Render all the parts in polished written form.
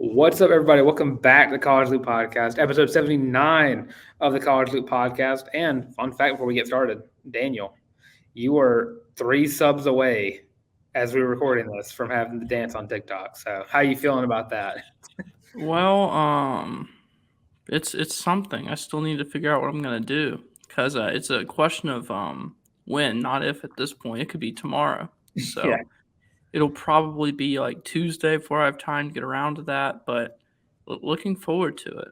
What's up, everybody? Welcome back to the College Loop Podcast, episode 79 of the College Loop Podcast. And fun fact before we get started, Daniel, you are 3 subs away as we were recording this from having the dance on TikTok. So how are you feeling about that? Well, it's something. I still need to figure out what I'm gonna do because it's a question of when, not if. At this point, it could be tomorrow. So Yeah. it'll probably be like Tuesday before I have time to get around to that. But looking forward to it.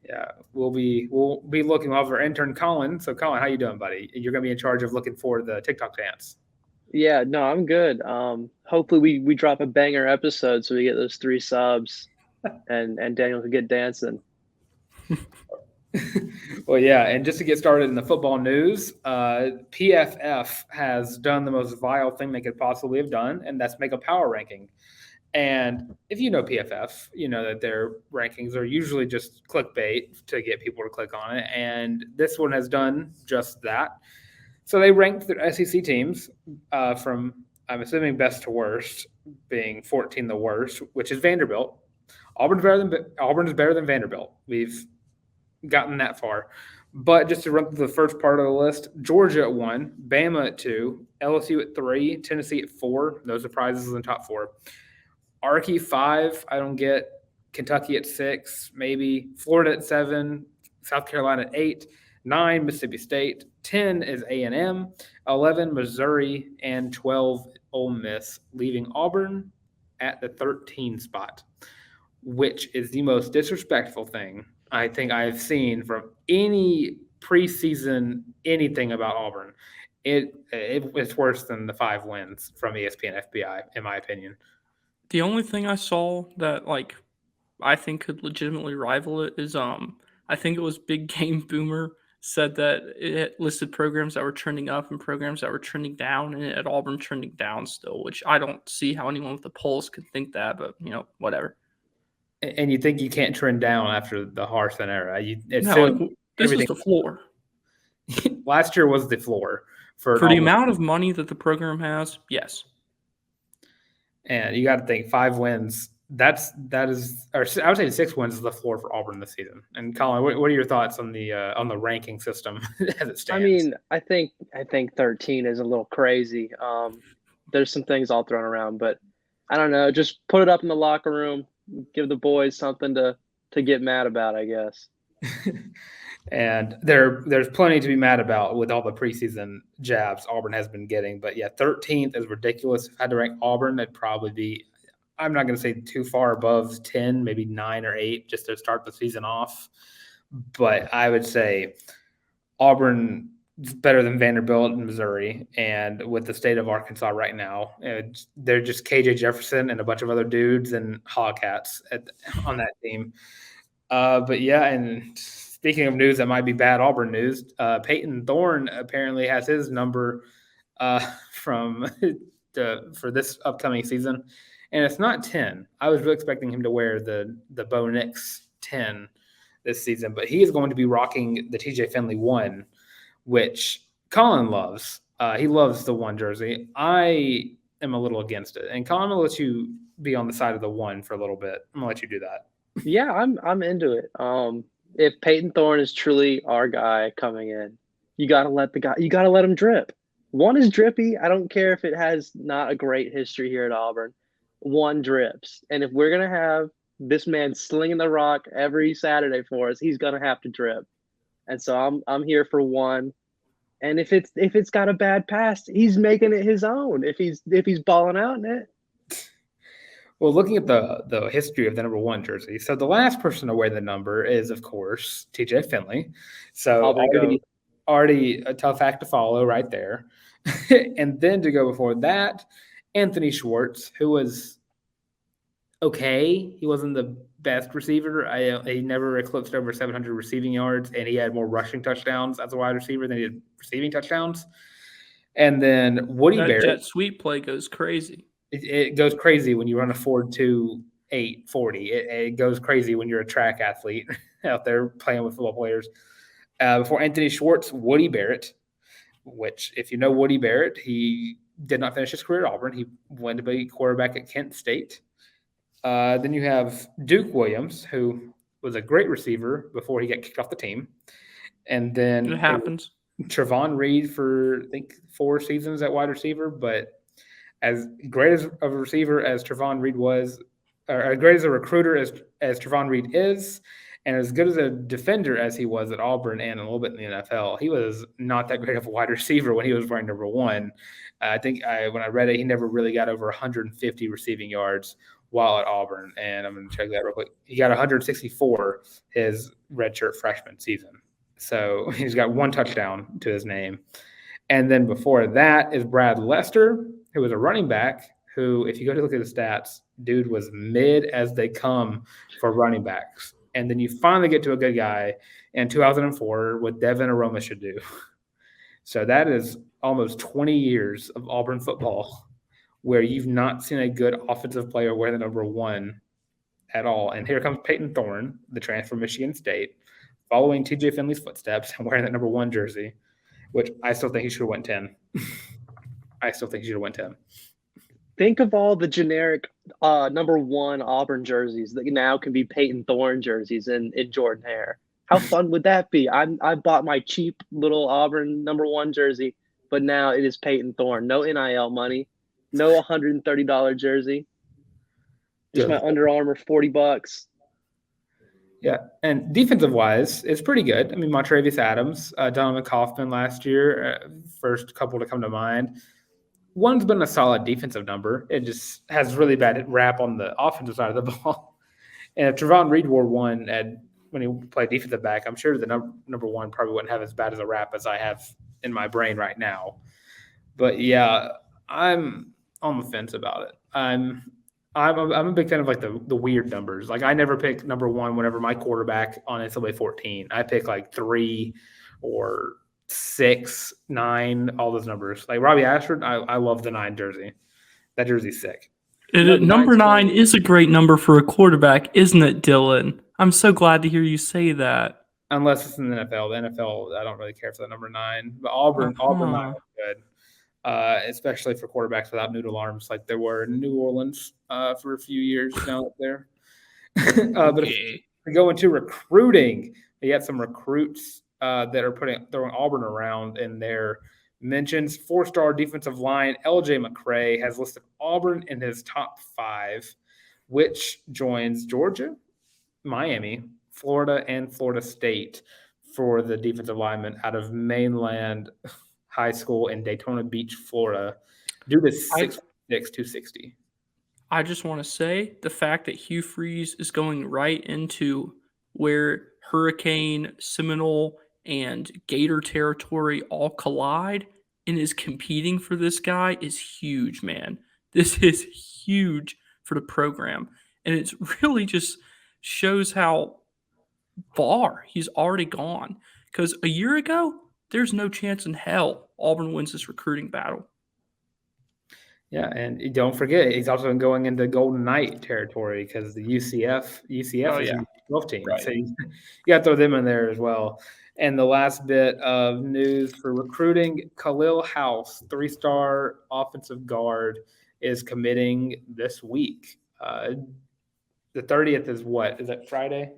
Yeah, we'll be looking over our intern Colin. So Colin, how you doing, buddy? You're gonna be in charge of looking for the TikTok dance. Yeah, no, I'm good. Hopefully we drop a banger episode so we get those 3 subs and Daniel can get dancing. Well, yeah, and just to get started in the football news, PFF has done the most vile thing they could possibly have done, and that's make a power ranking. And if you know PFF, you know that their rankings are usually just clickbait to get people to click on it. And this one has done just that. So they ranked the SEC teams from, I'm assuming, best to worst, being 14 the worst, which is Vanderbilt. Auburn is better than Vanderbilt. We've gotten that far. But just to run through the first part of the list, Georgia at 1, Bama at 2, LSU at 3, Tennessee at 4. No surprises in the top 4. Arky 5, I don't get. Kentucky at 6, maybe. Florida at 7, South Carolina at 8, 9, Mississippi State. 10 is A&M, 11, Missouri, and 12, Ole Miss, leaving Auburn at the 13 spot, which is the most disrespectful thing I think I've seen from any preseason anything about Auburn. It's worse than the 5 wins from ESPN FBI, in my opinion. The only thing I saw that I think could legitimately rival it is I think it was Big Game Boomer said that it listed programs that were trending up and programs that were trending down, and it had Auburn trending down still, which I don't see how anyone with a pulse could think that, but whatever. And you think you can't trend down after the Harsin era? This is the floor. Last year was the floor for the amount of money that the program has. Yes, and you got to think 5 wins. That is, or I would say 6 wins is the floor for Auburn this season. And Colin, what are your thoughts on the ranking system as it stands? I mean, I think 13 is a little crazy. There's some things all thrown around, but I don't know. Just put it up in the locker room. Give the boys something to get mad about, I guess. And there's plenty to be mad about with all the preseason jabs Auburn has been getting. But yeah, 13th is ridiculous. If I had to rank Auburn, it'd probably be, I'm not going to say too far above 10, maybe 9 or 8 just to start the season off. But I would say Auburn is better than Vanderbilt and Missouri. And with the state of Arkansas right now, they're just KJ Jefferson and a bunch of other dudes and Hogcats on that team. But yeah, and speaking of news that might be bad Auburn news, Peyton Thorne apparently has his number for this upcoming season, and it's not 10. I was really expecting him to wear the Bo Nix 10 this season, but he is going to be rocking the TJ Finley 1, which Colin loves. He loves the 1 jersey. I am a little against it, and Colin, I'm gonna let you be on the side of the 1 for a little bit. I'm gonna let you do that. Yeah, I'm into it. If Peyton Thorne is truly our guy coming in, you gotta let him drip. 1 is drippy. I don't care if it has not a great history here at Auburn. 1 drips, and if we're gonna have this man slinging the rock every Saturday for us, he's gonna have to drip. And so I'm here for 1. And if it's got a bad past, he's making it his own. If he's balling out in it. Well, looking at the history of the number 1 jersey, so the last person to wear the number is, of course, TJ Finley. So already a tough act to follow right there. And then to go before that, Anthony Schwartz, who was okay. He wasn't the best receiver. He never eclipsed over 700 receiving yards, and he had more rushing touchdowns as a wide receiver than he did receiving touchdowns. And then Woody Barrett. Jet sweep play goes crazy. It goes crazy when you run a 4.28 40. It goes crazy when you're a track athlete out there playing with football players. Before Anthony Schwartz, Woody Barrett, which if you know Woody Barrett, he did not finish his career at Auburn. He went to be quarterback at Kent State. Then you have Duke Williams, who was a great receiver before he got kicked off the team. And then It happens. Trevon Reed for, I think, 4 seasons at wide receiver. But as great of a receiver as Trevon Reed was, or as great as a recruiter as Trevon Reed is, and as good as a defender as he was at Auburn and a little bit in the NFL, he was not that great of a wide receiver when he was wearing number 1. I think when I read it, he never really got over 150 receiving yards while at Auburn. And I'm going to check that real quick. He got 164 his redshirt freshman season. So he's got 1 touchdown to his name. And then before that is Brad Lester, who was a running back who, if you go to look at the stats, dude was mid as they come for running backs. And then you finally get to a good guy in 2004 with Devin Aromashodu. So that is almost 20 years of Auburn football where you've not seen a good offensive player wear the number 1 at all. And here comes Peyton Thorne, the transfer from Michigan State, following TJ Finley's footsteps and wearing that number 1 jersey, which I still think he should have went 10. I still think he should have went 10. Think of all the generic number 1 Auburn jerseys that now can be Peyton Thorne jerseys in Jordan Hare. How fun would that be? I bought my cheap little Auburn number 1 jersey, but now it is Peyton Thorne. No NIL money, no $130 jersey. Just my Under Armour $40. Yeah, and defensive-wise, it's pretty good. I mean, Montravius Adams, Donovan Kaufman last year, first couple to come to mind. One's been a solid defensive number. It just has really bad rap on the offensive side of the ball. And if Trevon Reed wore 1 when he played defensive back, I'm sure the number 1 probably wouldn't have as bad as a rap as I have in my brain right now. But yeah, I'm on the fence about it. I'm a big fan of like the weird numbers. Like I never pick number 1 whenever my quarterback on NCAA 14. I pick like 3 or 6, 9, all those numbers. Like Robbie Ashford, I love the 9 jersey. That jersey's sick. Number 9 is a great number for a quarterback, isn't it, Dylan? I'm so glad to hear you say that. Unless it's in the NFL. The NFL, I don't really care for the number 9. But Auburn 9 is good, especially for quarterbacks without noodle arms like there were in New Orleans for a few years now up there. But if we go into recruiting, we got some recruits that are throwing Auburn around in their mentions. 4-star defensive line LJ McCray has listed Auburn in his top 5, which joins Georgia, Miami, Florida, and Florida State for the defensive lineman out of Mainland High School in Daytona Beach, Florida, due to 6'6", 260. I just want to say the fact that Hugh Freeze is going right into where Hurricane, Seminole, and Gator territory all collide and is competing for this guy is huge, man. This is huge for the program. And it's really just shows how far he's already gone. Because a year ago, there's no chance in hell Auburn wins this recruiting battle. Yeah, and don't forget, he's also going into Golden Knight territory because the UCF is a 12 team. Right. So you got to throw them in there as well. And the last bit of news for recruiting, Kahlil House, 3-star offensive guard, is committing this week. The 30th is what? Is that Friday?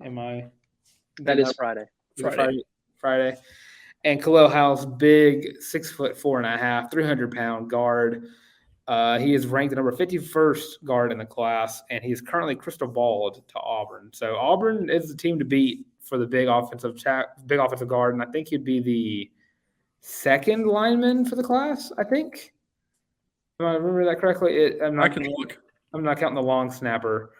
That is Friday. Friday. And Kahlil House, big 6'4.5", 300-pound guard. He is ranked the number 51st guard in the class, and he's currently crystal balled to Auburn. So Auburn is the team to beat for the big offensive guard, and I think he'd be the 2nd lineman for the class. I think. Am I remember that correctly? I'm not counting the long snapper.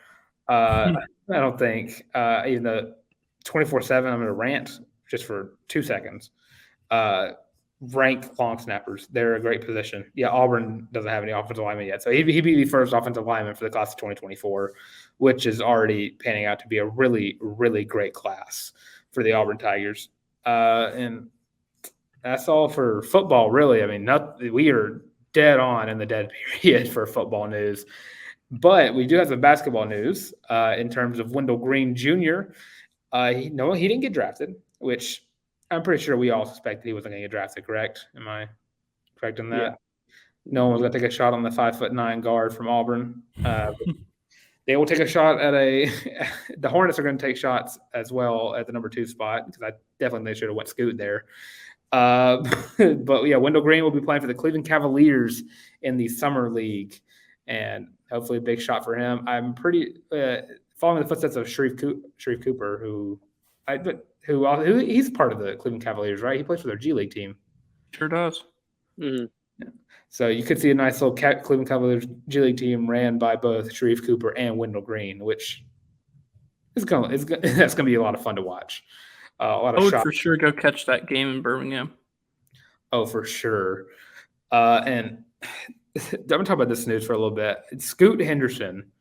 I don't think. Even the 24/7, I'm going to rant just for 2 seconds. Rank long snappers. They're a great position. Yeah, Auburn doesn't have any offensive linemen yet. So he'd be the first offensive lineman for the class of 2024, which is already panning out to be a really, really great class for the Auburn Tigers. And that's all for football, really. I mean, we are dead on in the dead period for football news. But we do have some basketball news in terms of Wendell Green Jr. He didn't get drafted, which I'm pretty sure we all suspected he wasn't going to get drafted, correct? Am I correct in that? Yeah. No one was going to take a shot on the 5'9" guard from Auburn. The They will take a shot at the Hornets are going to take shots as well at the number 2 spot because I definitely think they should have went Scoot there. But yeah, Wendell Green will be playing for the Cleveland Cavaliers in the Summer League, and hopefully a big shot for him. I'm pretty following the footsteps of Sharif Cooper, who he's part of the Cleveland Cavaliers, right? He plays for their G League team. Sure does. Mm-hmm. Yeah. So you could see a nice little Cleveland Cavaliers G League team ran by both Sharif Cooper and Wendell Green, which that's going to be a lot of fun to watch. A lot of I would shots. for sure go catch that game in Birmingham. Oh, for sure. And I'm going to talk about this news for a little bit. Scoot Henderson,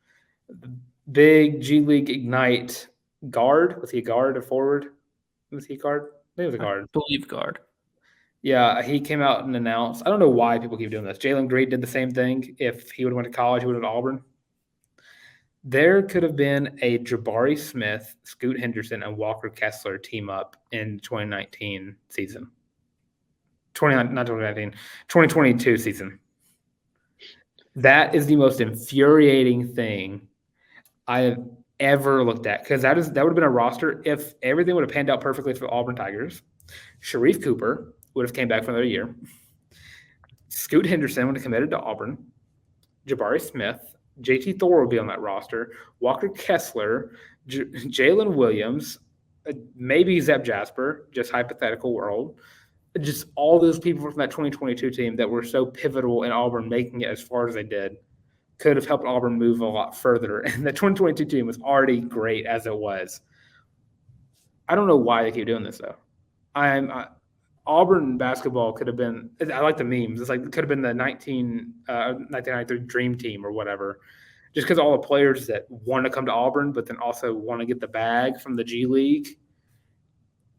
big G League Ignite guard. Was he a guard or forward? Was he a guard? I think it was a guard. I believe guard. Yeah, he came out and announced. I don't know why people keep doing this. Jalen Green did the same thing. If he would have went to college, he would have went to Auburn. There could have been a Jabari Smith, Scoot Henderson, and Walker Kessler team up in 2019 season. 2022 season. That is the most infuriating thing I have ever looked at because that would have been a roster if everything would have panned out perfectly for the Auburn Tigers. Sharif Cooper would have came back for another year. Scoot Henderson would have committed to Auburn. Jabari Smith, JT Thor would be on that roster. Walker Kessler, Jalen Williams, maybe Zeb Jasper, just hypothetical world. Just all those people from that 2022 team that were so pivotal in Auburn making it as far as they did could have helped Auburn move a lot further. And the 2022 team was already great as it was. I don't know why they keep doing this, though. Auburn basketball could have been – I like the memes. It's like it could have been the 1993 Dream Team or whatever, just because all the players that want to come to Auburn but then also want to get the bag from the G League.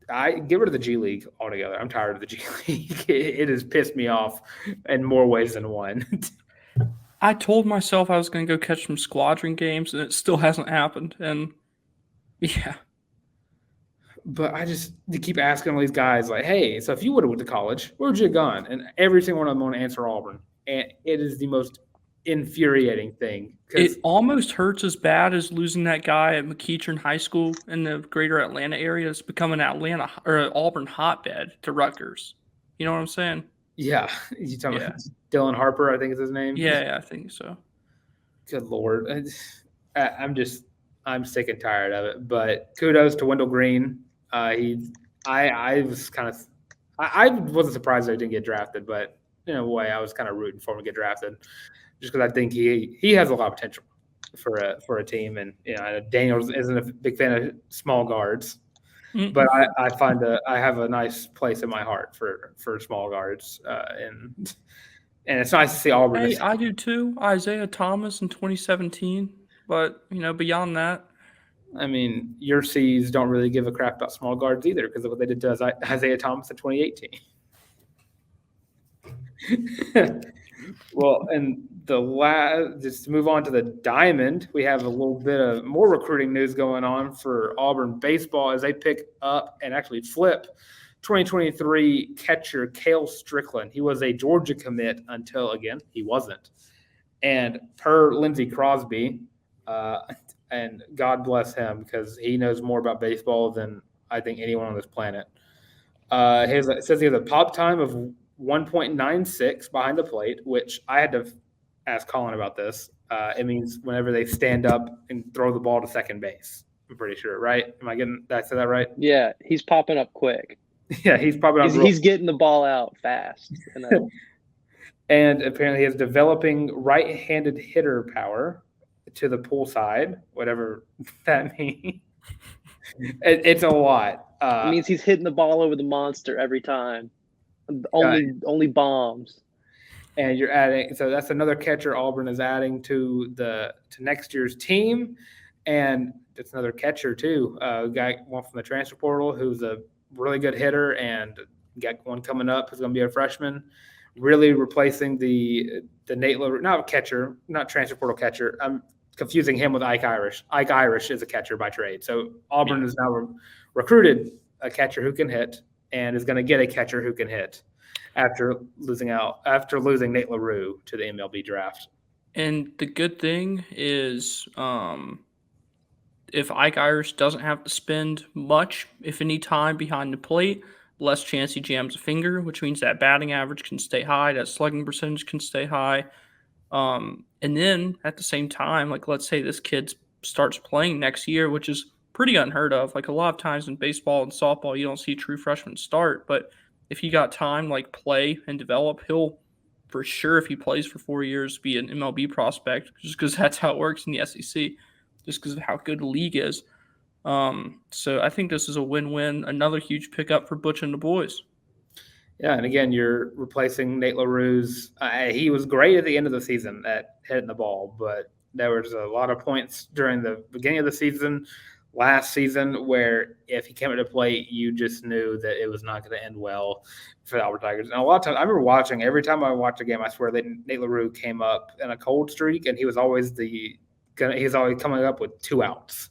I get rid of the G League altogether. I'm tired of the G League. It has pissed me off in more ways than one. I told myself I was going to go catch some squadron games, and it still hasn't happened. And yeah. But they keep asking all these guys, like, hey, so if you would have went to college, where would you have gone? And every single one of them want to answer Auburn. And it is the most infuriating thing. It almost hurts as bad as losing that guy at McEachern High School in the greater Atlanta area. It's become an Atlanta or an Auburn hotbed to Rutgers. You know what I'm saying? Yeah. You talking about Dylan Harper, I think is his name? Yeah, I think so. Good Lord. I'm sick and tired of it. But kudos to Wendell Green. I wasn't surprised that he didn't get drafted, but in a way I was kind of rooting for him to get drafted. Just because I think he has a lot of potential for a team, and Daniels isn't a big fan of small guards, but I have a nice place in my heart for small guards, and it's nice to see Auburn. Hey, I do too. Isaiah Thomas in 2017, but beyond that, I mean, your C's don't really give a crap about small guards either because of what they did to Isaiah Thomas in 2018. Well, and just to move on to the Diamond, we have a little bit of more recruiting news going on for Auburn baseball as they pick up and actually flip 2023 catcher Cale Stricklin. He was a Georgia commit until, again, he wasn't. And per Lindsey Crosby, and God bless him because he knows more about baseball than I think anyone on this planet. It says he has a pop time of 1.96 behind the plate, which I had to ask Colin about this. It means whenever they stand up and throw the ball to second base. I'm pretty sure, right? Did I say that right? Yeah, he's popping up quick. Yeah, he's popping up. He's getting the ball out fast. And apparently he has developing right-handed hitter power to the pull side, whatever that means. It's a lot. It means he's hitting the ball over the monster every time. Only bombs. And you're adding, so that's another catcher Auburn is adding to next year's team, and it's another catcher too. One from the transfer portal who's a really good hitter, and got one coming up who's going to be a freshman. Really replacing the Nate LaRue, not catcher, not transfer portal catcher. I'm confusing him with Ike Irish. Ike Irish is a catcher by trade, so Auburn has now recruited a catcher who can hit, and is going to get a catcher who can hit after losing Nate LaRue to the MLB draft. And the good thing is, if Ike Irish doesn't have to spend much, if any, time behind the plate, less chance he jams a finger, which means that batting average can stay high, that slugging percentage can stay high. And then at the same time, like let's say this kid starts playing next year, which is pretty unheard of. Like a lot of times in baseball and softball, you don't see true freshmen start. But if he got time, like play and develop, he'll for sure, if he plays for 4 years, be an MLB prospect, just because that's how it works in the SEC, just because of how good the league is. So I think this is a win-win. Another huge pickup for Butch and the boys. Yeah, and again, you're replacing Nate LaRue's. He was great at the end of the season at hitting the ball, but there was a lot of points during the beginning of the season, last season, where if he came into play, you just knew that it was not going to end well for the Auburn Tigers. And a lot of times, I remember watching, every time I watched a game, I swear that Nate LaRue came up in a cold streak, and he was always coming up with 2 outs.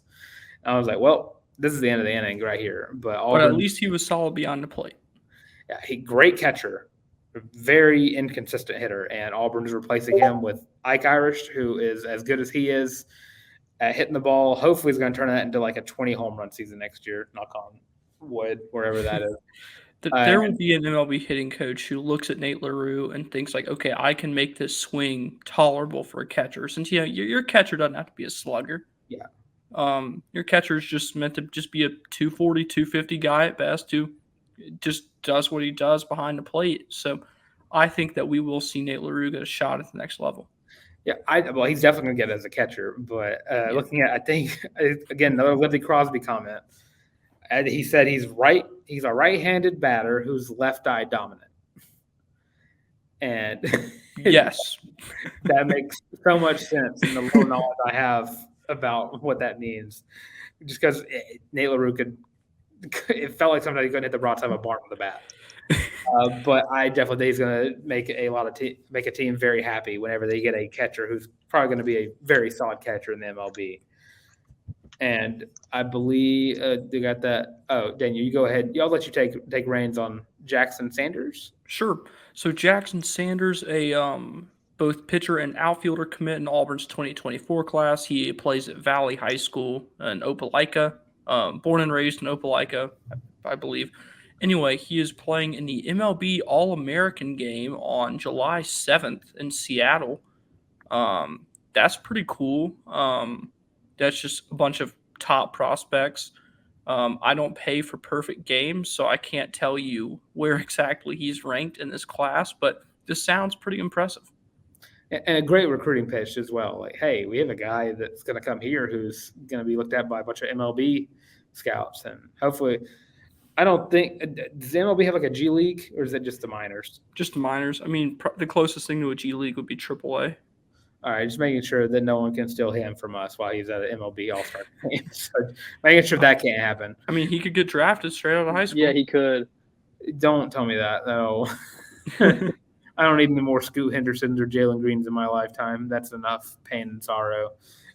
And I was like, well, this is the end of the inning right here. But at least he was solid beyond the plate. Yeah, great catcher, very inconsistent hitter, and Auburn's replacing him with Ike Irish, who is as good as he is at hitting the ball. Hopefully, he's going to turn that into like a 20 home run season next year. Knock on wood, wherever that is. There will be an MLB hitting coach who looks at Nate LaRue and thinks like, okay, I can make this swing tolerable for a catcher. Since your catcher doesn't have to be a slugger. Yeah. Your catcher is just meant to just be a 240, 250 guy at best who just does what he does behind the plate. So I think that we will see Nate LaRue get a shot at the next level. Yeah, he's definitely going to get it as a catcher. But looking at, I think, again, another Lindsey Crosby comment. He said he's a right-handed batter who's left-eye dominant. And yes, that makes so much sense in the little knowledge I have about what that means. Just because Nate LaRue it felt like sometimes he couldn't hit the broadside of a barn with a bat. But I definitely think he's going to make make a team very happy whenever they get a catcher who's probably going to be a very solid catcher in the MLB. And I believe they got that. Oh, Daniel, you go ahead. I'll let you take reins on Jackson Sanders. Sure. So Jackson Sanders, both pitcher and outfielder commit in Auburn's 2024 class. He plays at Valley High School in Opelika. Born and raised in Opelika, I believe. Anyway, he is playing in the MLB All-American game on July 7th in Seattle. That's pretty cool. That's just a bunch of top prospects. I don't pay for perfect games, so I can't tell you where exactly he's ranked in this class, but this sounds pretty impressive. And a great recruiting pitch as well. Like, hey, we have a guy that's going to come here who's going to be looked at by a bunch of MLB scouts. And hopefully, I don't think – does the MLB have like a G League, or is it just the minors? Just the minors. I mean, the closest thing to a G League would be AAA. All right, just making sure that no one can steal him from us while he's at an MLB All-Star game. So making sure that can't happen. I mean, he could get drafted straight out of high school. Yeah, he could. Don't tell me that, though. I don't need any more Scoot Hendersons or Jalen Greens in my lifetime. That's enough pain and sorrow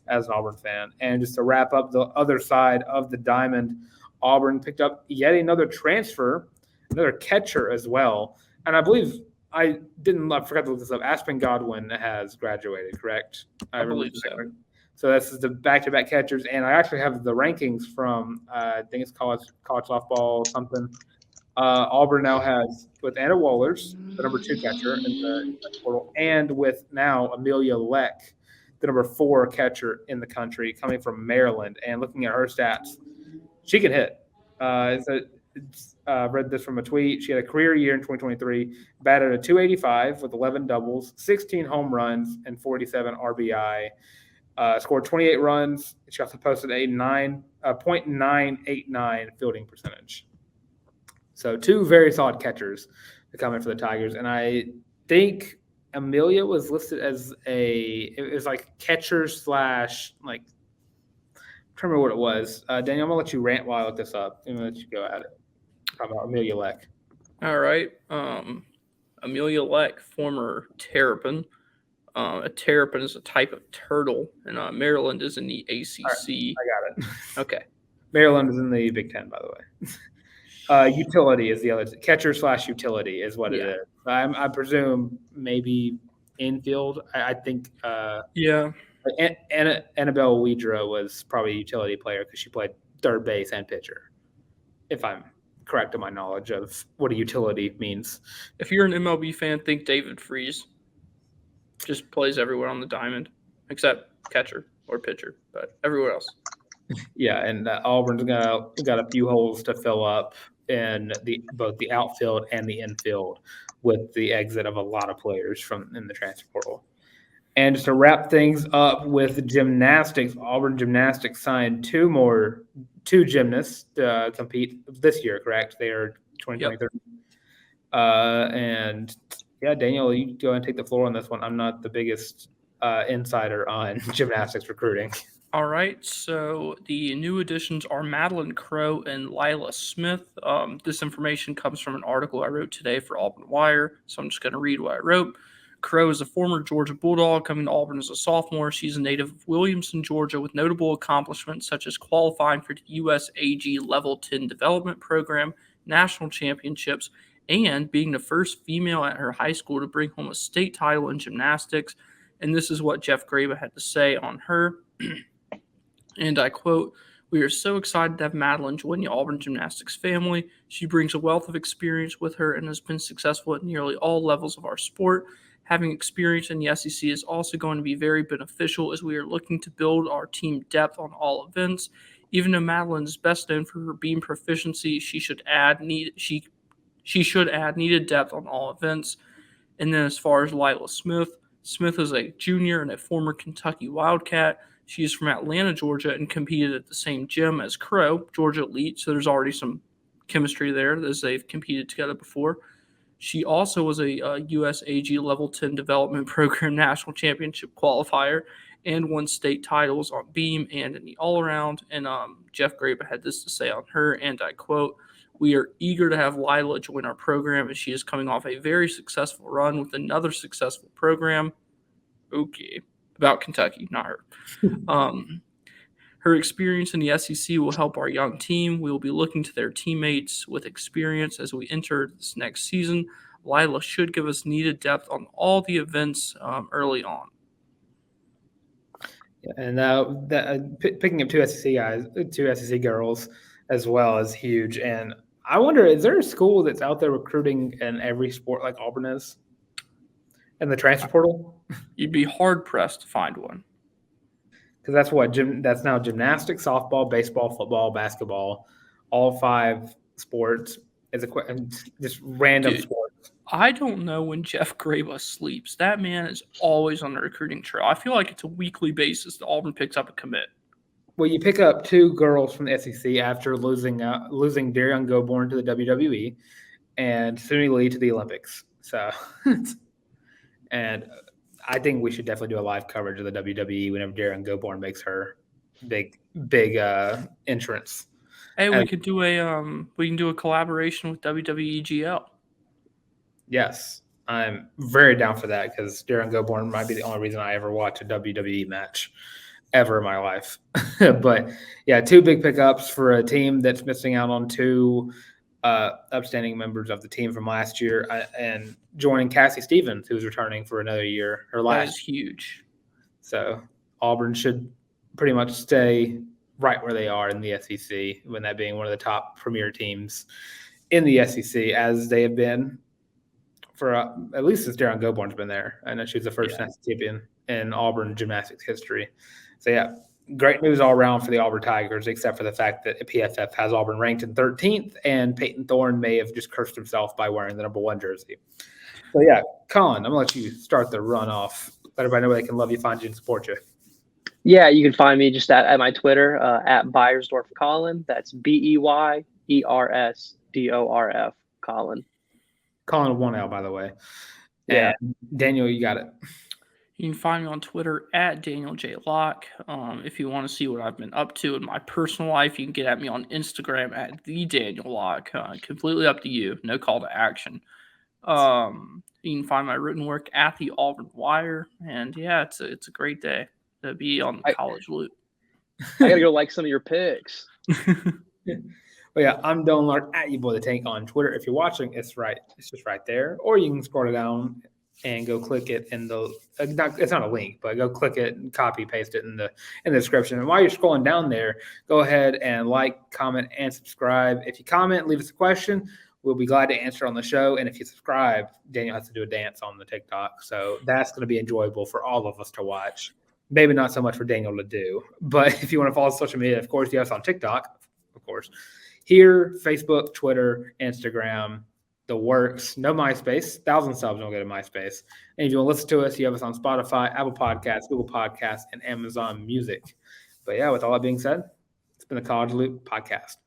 as an Auburn fan. And just to wrap up the other side of the diamond, Auburn picked up yet another transfer, another catcher as well. And I believe I forgot to look this up. Aspen Godwin has graduated, correct? I believe so. So this is the back-to-back catchers. And I actually have the rankings from, I think it's college softball something. Auburn now has with Anna Wohlers, the number 2 catcher in the portal, and with now Amelia Lech, the number 4 catcher in the country, coming from Maryland. And looking at her stats, she can hit. Read this from a tweet. She had a career year in 2023, batted a .285 with 11 doubles, 16 home runs, and 47 RBI. Scored 28 runs. She also posted a .989 fielding percentage. So 2 very solid catchers to come in for the Tigers. And I think Amelia was listed as it was like catcher / like, I'm trying to remember what it was. Daniel, I'm going to let you rant while I look this up. I'm going to let you go at it. How about Amelia Lech? All right. Amelia Lech, former Terrapin. A terrapin is a type of turtle, and Maryland is in the ACC. Right, I got it. Okay. Maryland is in the Big Ten, by the way. Utility is the other catcher / utility is what it is. I presume maybe infield. I think Yeah. Annabelle Weidra was probably a utility player because she played third base and pitcher, if I'm correct in my knowledge of what a utility means. If you're an MLB fan, think David Freese. Just plays everywhere on the diamond, except catcher or pitcher, but everywhere else. Yeah, and Auburn's got a few holes to fill up in both the outfield and the infield with the exit of a lot of players in the transfer portal. And just to wrap things up with gymnastics, Auburn Gymnastics signed two gymnasts to compete this year, correct? They are 2023. Yep. And yeah, Daniel, you go and take the floor on this one. I'm not the biggest insider on gymnastics recruiting. All right, so the new additions are Madeline Crow and Lila Smith. This information comes from an article I wrote today for Auburn Wire, so I'm just going to read what I wrote. Crow is a former Georgia Bulldog coming to Auburn as a sophomore. She's a native of Williamson, Georgia, with notable accomplishments such as qualifying for the USAG Level 10 Development Program, national championships, and being the first female at her high school to bring home a state title in gymnastics. And this is what Jeff Graba had to say on her. And I quote, "We are so excited to have Madeline join the Auburn Gymnastics family. She brings a wealth of experience with her and has been successful at nearly all levels of our sport. Having experience in the SEC is also going to be very beneficial as we are looking to build our team depth on all events. Even though Madeline is best known for her beam proficiency, she should add needed depth on all events." And then as far as Lila Smith is a junior and a former Kentucky Wildcat. She is from Atlanta, Georgia, and competed at the same gym as Crow, Georgia Elite. So there's already some chemistry there as they've competed together before. She also was a USAG Level 10 Development Program National Championship qualifier and won state titles on beam and in the all-around. And Jeff Graba had this to say on her, and I quote, "We are eager to have Lila join our program as she is coming off a very successful run with another successful program." Okay. About Kentucky, not her. Her experience in the SEC will help our young team. We will be looking to their teammates with experience as we enter this next season. Lila should give us needed depth on all the events early on. Yeah, and picking up two SEC girls as well is huge. And I wonder, is there a school that's out there recruiting in every sport like Auburn is? In the transfer portal? You'd be hard-pressed to find one. Because that's now gymnastics, softball, baseball, football, basketball, all 5 sports just random sports. I don't know when Jeff Graba sleeps. That man is always on the recruiting trail. I feel like it's a weekly basis that Auburn picks up a commit. Well, you pick up 2 girls from the SEC after losing Darian Goborn to the WWE and Suni Lee to the Olympics. So and I think we should definitely do a live coverage of the WWE whenever Darren Goborn makes her big entrance. Hey, we can do a collaboration with WWE GL. Yes, I'm very down for that because Darren Goborn might be the only reason I ever watch a WWE match ever in my life. But yeah, 2 big pickups for a team that's missing out on 2 upstanding members of the team from last year, and joining Cassie Stevens, who's returning for another year. That is huge. So Auburn should pretty much stay right where they are in the SEC, when that being one of the top premier teams in the SEC, as they have been for at least since Darren Goborn's been there. I know she was the first national champion in Auburn gymnastics history. So yeah, great news all around for the Auburn Tigers, except for the fact that PFF has Auburn ranked in 13th, and Peyton Thorne may have just cursed himself by wearing the number 1 jersey. So yeah, Colin, I'm going to let you start the run off. Let everybody know where they can love you, find you, and support you. Yeah, you can find me just at my Twitter, at Beyersdorf Colin. That's BEYERSDORF Colin. Colin with 1 L, by the way. Yeah. And Daniel, you got it. You can find me on Twitter at Daniel J. Locke. If you want to see what I've been up to in my personal life, you can get at me on Instagram at the Daniel Locke. Completely up to you. No call to action. You can find my written work at the Auburn Wire. And yeah, it's a great day to be on the College Loop. I gotta go like some of your picks. Well, yeah, I'm Dylan Larck at You Boy the Tank on Twitter. If you're watching, it's just right there. Or you can scroll it down and go click it in the it's not a link, but go click it and copy paste it in the description. And while you're scrolling down there, go ahead and like, comment, and subscribe. If you comment, leave us a question. We'll be glad to answer on the show. And if you subscribe, Daniel has to do a dance on the TikTok. So that's going to be enjoyable for all of us to watch. Maybe not so much for Daniel to do. But if you want to follow social media, of course, you have us on TikTok, of course. Here, Facebook, Twitter, Instagram, the works. No MySpace. 1,000 subs don't go to MySpace. And if you want to listen to us, you have us on Spotify, Apple Podcasts, Google Podcasts, and Amazon Music. But yeah, with all that being said, it's been the College Loop Podcast.